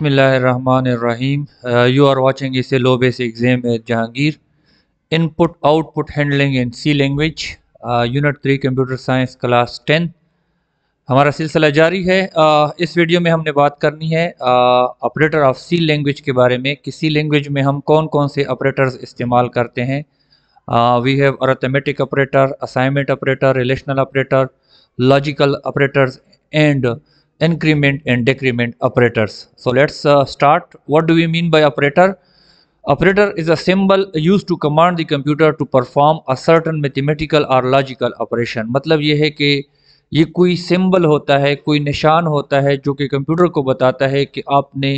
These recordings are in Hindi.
Bismillahirrahmanirrahim. You are watching is a low base exam at Jahangir. Input output handling in C language. Unit 3 computer science class 10 हमारा सिलसिला जारी है। इस वीडियो में हमने बात करनी है ऑपरेटर ऑफ सी लैंग्वेज के बारे में कि सी लैंग्वेज में हम कौन कौन से ऑपरेटर्स इस्तेमाल करते हैं। We have arithmetic operator, assignment operator, relational operator, logical operators and increment and decrement operators. So let's start. What do we mean by operator? Operator is a symbol used to command the computer to perform a certain mathematical or logical operation. मतलब ये है कि ये कोई सिंबल होता है, कोई निशान होता है जो कि कंप्यूटर को बताता है कि आपने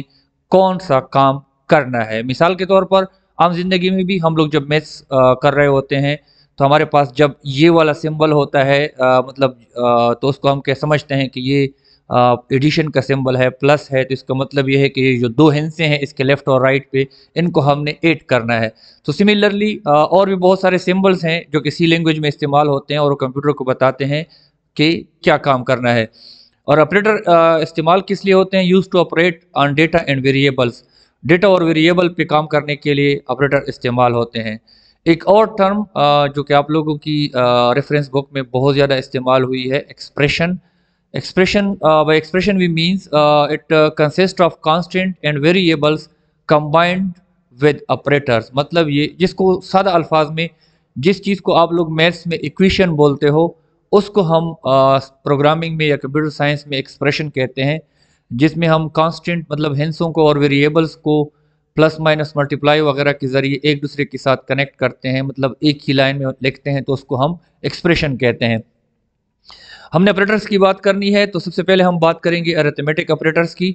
कौन सा काम करना है। मिसाल के तौर पर आम जिंदगी में भी हम लोग जब मैथ्स कर रहे होते हैं तो हमारे पास जब ये वाला सिंबल होता है तो उसको हम क्या समझते हैं कि ये एडिशन का सिंबल है, प्लस है, तो इसका मतलब ये है कि ये जो दो हिस्से हैं इसके लेफ्ट और राइट पे इनको हमने ऐड करना है। तो सिमिलरली और भी बहुत सारे सिंबल्स हैं जो कि सी लैंग्वेज में इस्तेमाल होते हैं और वो कंप्यूटर को बताते हैं कि क्या काम करना है। और ऑपरेटर इस्तेमाल किस लिए होते हैं? Use to operate on data and variables. Data और वेरिएबल पे काम करने के लिए ऑपरेटर इस्तेमाल होते हैं। एक और टर्म जो कि आप लोगों की रेफरेंस बुक में बहुत ज़्यादा इस्तेमाल हुई है, expression. By expression we means it consists of constant and variables combined with operators। मतलब ये जिसको सादा अल्फाज में जिस चीज़ को आप लोग मैथ्स में इक्वेशन बोलते हो उसको हम प्रोग्रामिंग में या कंप्यूटर साइंस में एक्सप्रेशन कहते हैं, जिसमें हम कांस्टेंट मतलब हिंसों को और वेरिएबल्स को प्लस माइनस मल्टीप्लाई वगैरह के ज़रिए एक दूसरे के साथ कनेक्ट करते हैं, मतलब एक ही लाइन में लिखते हैं तो उसको हम एक्सप्रेशन कहते हैं। हमने ऑपरेटर्स की बात करनी है तो सबसे पहले हम बात करेंगे अरिथमेटिक ऑपरेटर्स की।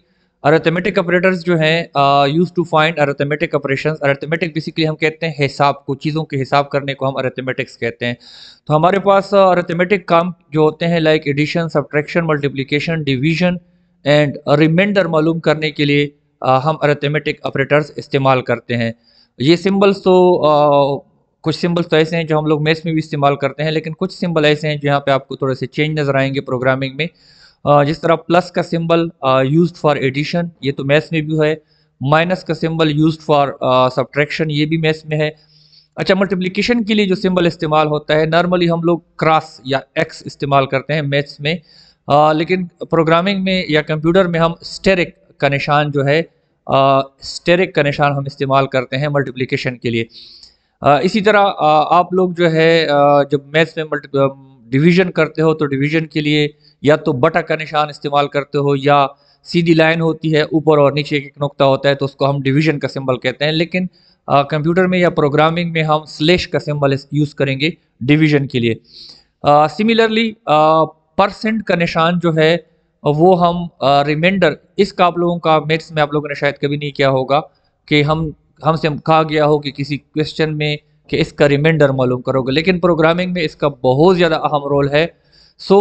अरिथमेटिक ऑपरेटर्स जो हैं use to find arithmetic operations. Arithmetic basically हम कहते हैं हिसाब को, चीज़ों के हिसाब करने को हम अरिथमेटिक्स कहते हैं। तो हमारे पास अरिथमेटिक काम जो होते हैं like addition, subtraction, multiplication, division and reminder मालूम करने के लिए हम अरिथमेटिक ऑपरेटर्स इस्तेमाल करते हैं। ये सिंबल्स तो कुछ सिंबल्स तो ऐसे हैं जो हम लोग मैथ्स में भी इस्तेमाल करते हैं, लेकिन कुछ सिंबल ऐसे हैं जहाँ पे आपको थोड़े से चेंज नज़र आएंगे प्रोग्रामिंग में। जिस तरह प्लस का सिंबल यूज्ड फॉर एडिशन, ये तो मैथ्स में भी है। माइनस का सिंबल यूज्ड फॉर सब्ट्रैक्शन, ये भी मैथ्स में है। अच्छा, मल्टीप्लिकेशन के लिए जो सिंबल इस्तेमाल होता है नॉर्मली हम लोग क्रॉस या एक्स इस्तेमाल करते हैं मैथ्स में, लेकिन प्रोग्रामिंग में या कंप्यूटर में हम स्टेरिक का निशान जो है स्टेरिक का निशान हम इस्तेमाल करते हैं मल्टीप्लिकेशन के लिए। इसी तरह आप लोग जो है जब मैथ्स में डिवीजन करते हो तो डिवीजन के लिए या तो बटा का निशान इस्तेमाल करते हो या सीधी लाइन होती है ऊपर और नीचे एक नुक्ता होता है तो उसको हम डिवीजन का सिंबल कहते हैं। लेकिन कंप्यूटर में या प्रोग्रामिंग में हम स्लैश का सिंबल यूज़ करेंगे डिवीजन के लिए। सिमिलरली परसेंट का निशान जो है वो हम रिमाइंडर, इसका आप लोगों का मैथ्स में आप लोगों ने शायद कभी नहीं किया होगा कि हमसे कहा गया हो कि किसी क्वेश्चन में कि इसका रिमाइंडर मालूम करोगे, लेकिन प्रोग्रामिंग में इसका बहुत ज़्यादा अहम रोल है। सो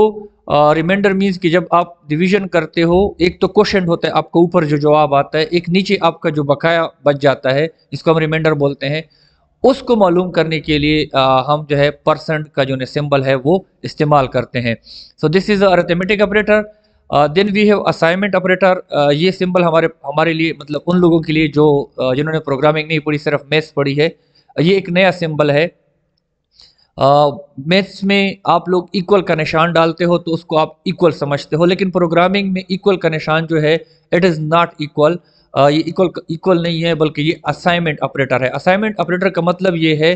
रिमाइंडर मीन्स कि जब आप डिवीजन करते हो एक तो क्वेश्चन होता है आपका ऊपर जो जवाब आता है, एक नीचे आपका जो बकाया बच जाता है जिसको हम रिमाइंडर बोलते हैं, उसको मालूम करने के लिए हम जो है परसेंट का जो सिंबल है वो इस्तेमाल करते हैं। So this is arithmetic operator. Then we have assignment operator. ये सिंबल हमारे लिए मतलब उन लोगों के लिए जो जिन्होंने प्रोग्रामिंग नहीं पढ़ी, सिर्फ मैथ्स पढ़ी है, ये एक नया सिंबल है। मैथ्स में आप लोग इक्वल का निशान डालते हो तो उसको आप इक्वल समझते हो, लेकिन प्रोग्रामिंग में इक्वल का निशान जो है इट इज़ नॉट इक्वल। ये इक्वल नहीं है बल्कि ये असाइनमेंट ऑपरेटर है। असाइनमेंट ऑपरेटर का मतलब ये है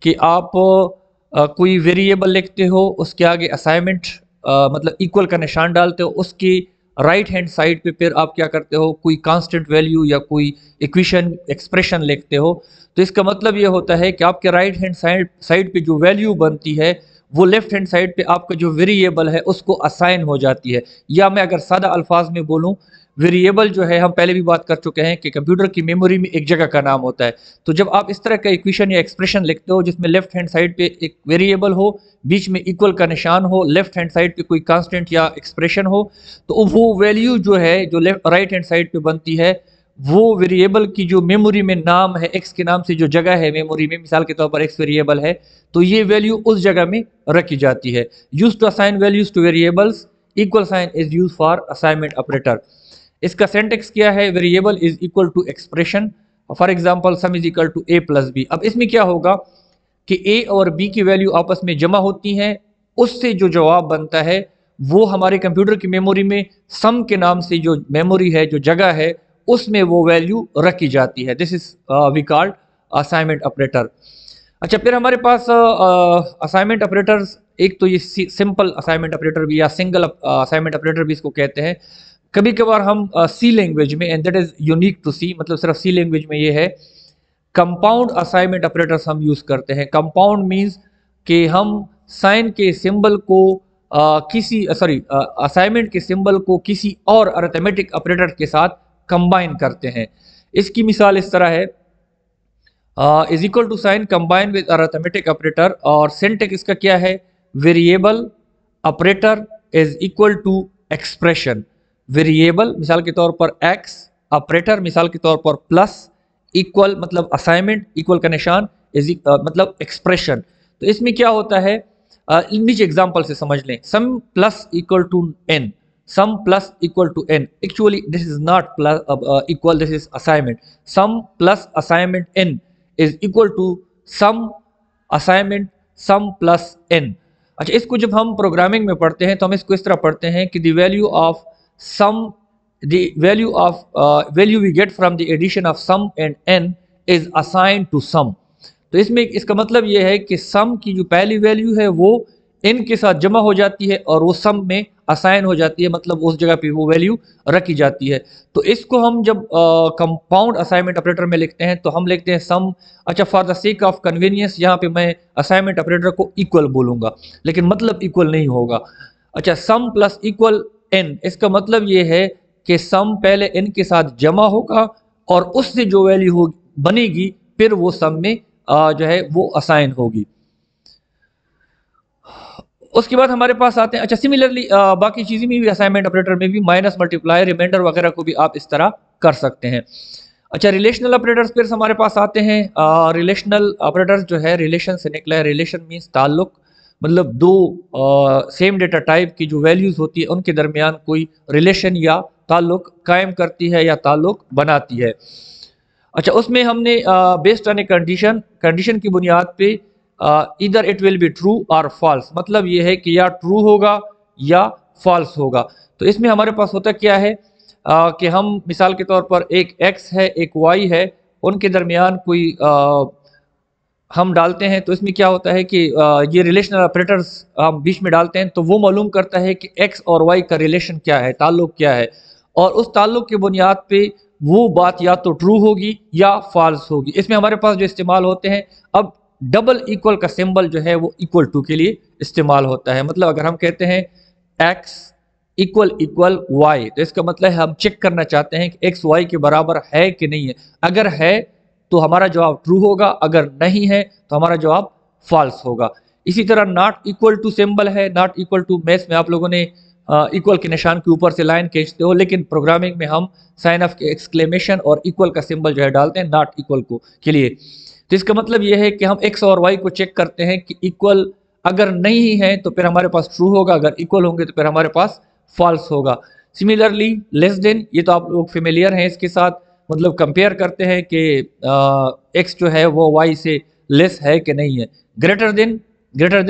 कि आप कोई वेरिएबल लिखते हो, उसके आगे असाइनमेंट मतलब इक्वल का निशान डालते हो, उसकी राइट हैंड साइड पे फिर आप क्या करते हो, कोई कांस्टेंट वैल्यू या कोई इक्वेशन एक्सप्रेशन लिखते हो। तो इसका मतलब ये होता है कि आपके राइट हैंड साइड पे जो वैल्यू बनती है वो लेफ्ट हैंड साइड पे आपका जो वेरिएबल है उसको असाइन हो जाती है। या मैं अगर सादा अल्फाज में बोलूँ, वेरिएबल जो है हम पहले भी बात कर चुके हैं कि कंप्यूटर की मेमोरी में एक जगह का नाम होता है। तो जब आप इस तरह का इक्वेशन या एक्सप्रेशन लिखते हो जिसमें लेफ्ट हैंड साइड पे एक वेरिएबल हो, बीच में इक्वल का निशान हो, लेफ्ट हैंड साइड पे कोई कांस्टेंट या एक्सप्रेशन हो, तो वो वैल्यू जो है जो राइट हैंड साइड पे बनती है वो वेरिएबल की जो मेमोरी में नाम है, एक्स के नाम से जो जगह है मेमोरी में, मिसाल के तौर पर एक्स वेरिएबल है तो ये वैल्यू उस जगह में रखी जाती है। Use to assign values to variables, equal sign is use for assignment operator. इसका सिंटैक्स क्या है, variable is equal to expression, for example sum is equal to a plus B. अब इसमें क्या होगा कि a और b की वैल्यू आपस में जमा होती हैं, उससे जो जवाब बनता है वो हमारे कंप्यूटर की मेमोरी में सम के नाम से जो मेमोरी है, जो जगह है, उसमें वो वैल्यू रखी जाती है। This is we called assignment operator. अच्छा, फिर हमारे पास असाइनमेंट ऑपरेटर्स, एक तो ये सिंपल असाइनमेंट ऑपरेटर भी या सिंगल असाइनमेंट ऑपरेटर भी इसको कहते हैं। कभी कभार हम सी लैंग्वेज में, and that is unique to C, मतलब सिर्फ सी लैंग्वेज में ये है, कंपाउंड असाइनमेंट ऑपरेटर्स हम यूज करते हैं। कंपाउंड मींस कि हम साइन के सिंबल को असाइनमेंट के सिंबल को किसी और अरिथमेटिक ऑपरेटर के साथ कंबाइन करते हैं। इसकी मिसाल इस तरह है, is equal to sign combine with arithmetic operator, और सिंटैक्स इसका क्या है, variable operator is equal to expression. Variable मिसाल के तौर पर x, ऑपरेटर मिसाल के तौर पर प्लस, इक्वल मतलब असाइनमेंट, इक्वल का निशान, मतलब एक्सप्रेशन। तो इसमें क्या होता है, नीचे एग्जांपल से समझ लें। Sum plus equal to n, sum plus equal to n, actually this is not plus equal, this is assignment. Sum plus assignment n is equal to sum assignment sum plus n। अच्छा, इसको जब हम प्रोग्रामिंग में पढ़ते हैं तो हम इसको इस तरह पढ़ते हैं कि the value of sum, the value we get from the addition of sum and n is assigned to sum। तो इसमें इसका मतलब ये है कि सम की जो पहली वैल्यू है वो n के साथ जमा हो जाती है और वो सम में असाइन हो जाती है, मतलब उस जगह पे वो वैल्यू रखी जाती है। तो इसको हम जब कंपाउंड असाइनमेंट ऑपरेटर में लिखते हैं तो हम लिखते हैं सम। अच्छा, for the sake of convenience यहाँ पे मैं असाइनमेंट ऑपरेटर को इक्वल बोलूंगा, लेकिन मतलब इक्वल नहीं होगा। अच्छा, सम प्लस इक्वल n, इसका मतलब ये है कि सम पहले n के साथ जमा होगा और उससे जो वैल्यू हो बनेगी फिर वो सम में जो है वो असाइन होगी। उसके बाद हमारे पास आते हैं, अच्छा सिमिलरली बाकी चीज़ें में भी, असाइनमेंट ऑपरेटर में भी माइनस, मल्टीप्लाई, रिमाइंडर वगैरह को भी आप इस तरह कर सकते हैं। अच्छा, रिलेशनल ऑपरेटर्स फिर हमारे पास आते हैं। रिलेशनल ऑपरेटर्स जो है रिलेशन से निकला है। रिलेशन मीन्स ताल्लुक, मतलब दो सेम डेटा टाइप की जो वैल्यूज़ होती है उनके दरमियान कोई रिलेशन या ताल्लुक कायम करती है या ताल्लुक बनाती है। अच्छा, उसमें हमने बेस्ड ऑन ए कंडीशन की बुनियाद पे इधर इट विल बी ट्रू और फॉल्स, मतलब ये है कि या ट्रू होगा या फॉल्स होगा। तो इसमें हमारे पास होता क्या है कि हम मिसाल के तौर पर एक x है एक y है, उनके दरमियान कोई हम डालते हैं, तो इसमें क्या होता है कि ये रिलेशनल ऑपरेटर्स हम बीच में डालते हैं तो वो मालूम करता है कि x और y का रिलेशन क्या है, ताल्लुक क्या है, और उस ताल्लुक की बुनियाद पे वो बात या तो ट्रू होगी या फॉल्स होगी। इसमें हमारे पास जो इस्तेमाल होते हैं, अब डबल इक्वल का सिंबल जो है वो इक्वल टू के लिए इस्तेमाल होता है। मतलब अगर हम कहते हैं x इक्वल इक्वल y, तो इसका मतलब है हम चेक करना चाहते हैं कि x y के बराबर है कि नहीं है। अगर है तो हमारा जवाब ट्रू होगा, अगर नहीं है तो हमारा जवाब फॉल्स होगा। इसी तरह नॉट इक्वल टू सिंबल है। नॉट इक्वल टू मैथ्स में आप लोगों ने इक्वल के निशान के ऊपर से लाइन खींचते हो, लेकिन प्रोग्रामिंग में हम साइन ऑफ एक्सक्लेमेशन और इक्वल का सिंबल जो है डालते हैं नॉट इक्वल को के लिए। तो इसका मतलब यह है कि हम x और y को चेक करते हैं कि इक्वल अगर नहीं है तो फिर हमारे पास ट्रू होगा, अगर इक्वल होंगे तो फिर हमारे पास फॉल्स होगा। सिमिलरली लेस देन, ये तो आप लोग फेमिलियर हैं इसके साथ, मतलब कंपेयर करते हैं कि x जो है वो y से लेस है कि नहीं है। ग्रेटर देन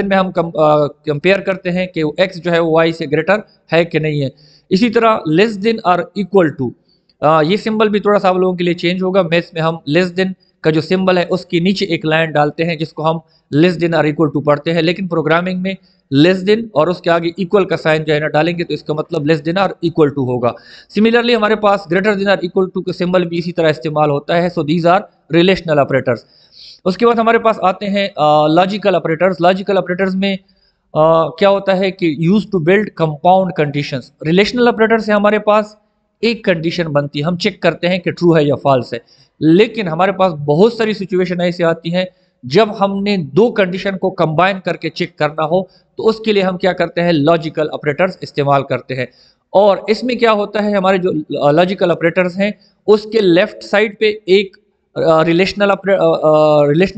में हम कंपेयर करते हैं कि x जो है वो y से ग्रेटर है कि नहीं है। इसी तरह लेस देन और इक्वल टू, ये सिंबल भी थोड़ा सा आप लोगों के लिए चेंज होगा। मैथ्स में हम लेस देन का जो सिंबल है उसके नीचे एक लाइन डालते हैं जिसको हम लेस देन और इक्वल टू पढ़ते हैं, लेकिन प्रोग्रामिंग में लेस देन और उसके आगे इक्वल का साइन जो है ना डालेंगे तो इसका मतलब लेस देन और इक्वल टू होगा। सिमिलरली हमारे पास ग्रेटर देन और इक्वल टू का सिंबल भी इसी तरह इस्तेमाल होता है। So these are relational operators. उसके बाद हमारे पास आते हैं लॉजिकल ऑपरेटर्स। लॉजिकल ऑपरेटर्स में क्या होता है कि use to build compound conditions. Relational operator से हमारे पास एक कंडीशन बनती है, हम चेक करते हैं कि ट्रू है या फॉल्स है, लेकिन हमारे पास बहुत सारी सिचुएशन ऐसी आती हैं जब हमने दो कंडीशन को कंबाइन करके चेक करना हो, तो उसके लिए हम क्या करते हैं, लॉजिकल ऑपरेटर्स इस्तेमाल करते हैं। और इसमें क्या होता है, हमारे जो लॉजिकल ऑपरेटर्स हैं उसके लेफ्ट साइड पे एक रिलेशनल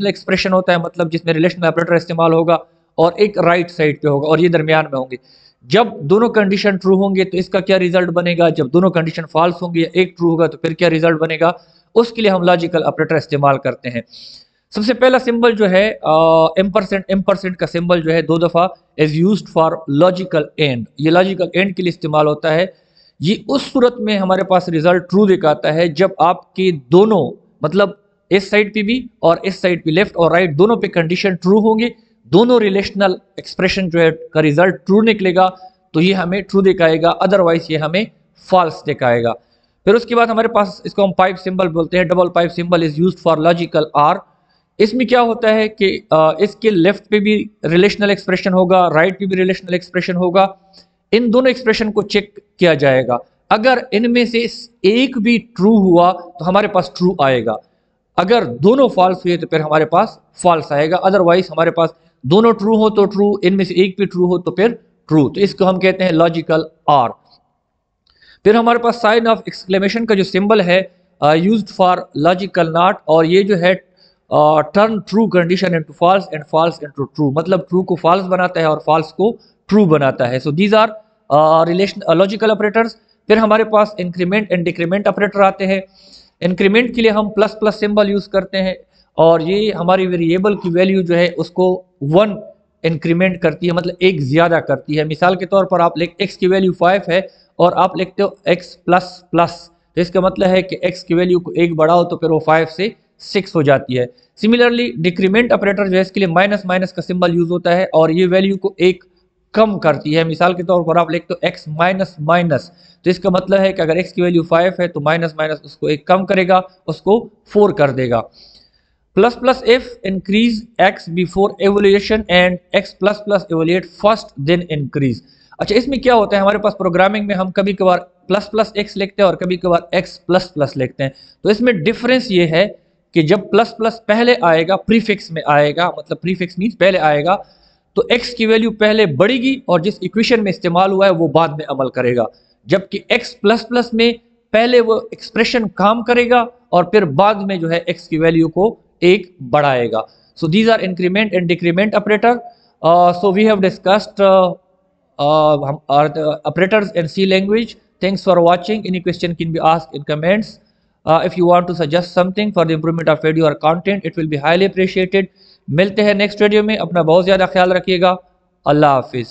एक्सप्रेशन होता है, मतलब जिसमें रिलेशनल ऑपरेटर इस्तेमाल होगा, और एक राइट साइड पे होगा, और ये दरमियान में होंगे। जब दोनों कंडीशन ट्रू होंगे तो इसका क्या रिजल्ट बनेगा, जब दोनों कंडीशन फॉल्स होंगे या एक ट्रू होगा तो फिर क्या रिजल्ट बनेगा, उसके लिए हम लॉजिकल ऑपरेटर इस्तेमाल करते हैं। सबसे पहला सिंबल जो है एम्परसेंट का सिंबल जो है 2 दफ़ा is used for logical and, ये लॉजिकल एंड के लिए इस्तेमाल होता है। ये उस सूरत में हमारे पास रिजल्ट ट्रू दिखाता है जब आपके दोनों, मतलब इस साइड पे भी और इस साइड पे, लेफ्ट और राइट दोनों पे कंडीशन ट्रू होंगे, दोनों रिलेशनल एक्सप्रेशन जो है का रिजल्ट ट्रू निकलेगा तो ये हमें ट्रू दिखाएगा, अदरवाइज ये हमें फॉल्स दिखाएगा। फिर उसके बाद हमारे पास इसको हम पाइप सिंबल बोलते हैं, double pipe symbol is used for logical or. इसमें क्या होता है कि इसके लेफ्ट पे भी रिलेशनल एक्सप्रेशन होगा, राइट पे भी रिलेशनल एक्सप्रेशन होगा, इन दोनों एक्सप्रेशन को चेक किया जाएगा। अगर इनमें से एक भी ट्रू हुआ तो हमारे पास ट्रू आएगा, अगर दोनों फॉल्स हुए तो फिर हमारे पास फॉल्स आएगा, अदरवाइज हमारे पास दोनों ट्रू हो तो ट्रू, इनमें से एक भी ट्रू हो तो फिर ट्रू, तो इसको हम कहते हैं लॉजिकल आर। फिर हमारे पास साइन ऑफ एक्सक्लेमेशन का जो सिंबल है यूज्ड फॉर लॉजिकल नॉट, और ये जो है turn true condition into false and false into true, मतलब ट्रू को फॉल्स बनाता है और फॉल्स को ट्रू बनाता है। So these are relation logical operators. फिर हमारे पास इंक्रीमेंट एंड डिक्रीमेंट ऑपरेटर आते हैं। इंक्रीमेंट के लिए हम प्लस प्लस सिंबल यूज करते हैं और ये हमारी वेरिएबल की वैल्यू जो है उसको 1 इंक्रीमेंट करती है, मतलब एक ज्यादा करती है। मिसाल के तौर पर आप x की वैल्यू 5 है और आप लिखते हो x प्लस प्लस, तो इसका मतलब है कि x की वैल्यू को एक बढ़ाओ तो फिर वो 5 से 6 हो जाती है। सिमिलरली डिक्रीमेंट ऑपरेटर जो है इसके लिए माइनस माइनस का सिंबल यूज होता है और ये वैल्यू को एक कम करती है। मिसाल के तौर पर आप लिखते हो x माइनस माइनस, तो इसका मतलब है कि अगर x की वैल्यू 5 है तो माइनस माइनस उसको एक कम करेगा, उसको 4 कर देगा। Plus plus if increase x before evolution and x plus plus evolute first then increase. अच्छा, इसमें क्या होता है, हमारे पास प्रोग्रामिंग में हम कभी कभार प्लस प्लस एक्स लिखते हैं और कभी कभार x प्लस प्लस लिखते हैं। तो इसमें डिफरेंस ये है कि जब प्लस प्लस पहले आएगा, प्रीफिक्स में आएगा, मतलब प्रीफिक्स मीन्स पहले आएगा, तो x की वैल्यू पहले बढ़ेगी और जिस इक्वेशन में इस्तेमाल हुआ है वो बाद में अमल करेगा, जबकि x प्लस प्लस में पहले वो एक्सप्रेशन काम करेगा और फिर बाद में जो है x की वैल्यू को एक बढ़ाएगा। So these are increment and decrement operator. So we have discussed operators in C language. Thanks for watching. Any question can be asked in comments. If you want to suggest something for the improvement of video or content, it will be highly appreciated. मिलते हैं नेक्स्ट वीडियो में, अपना बहुत ज़्यादा ख्याल रखिएगा। अल्लाह हाफिज़।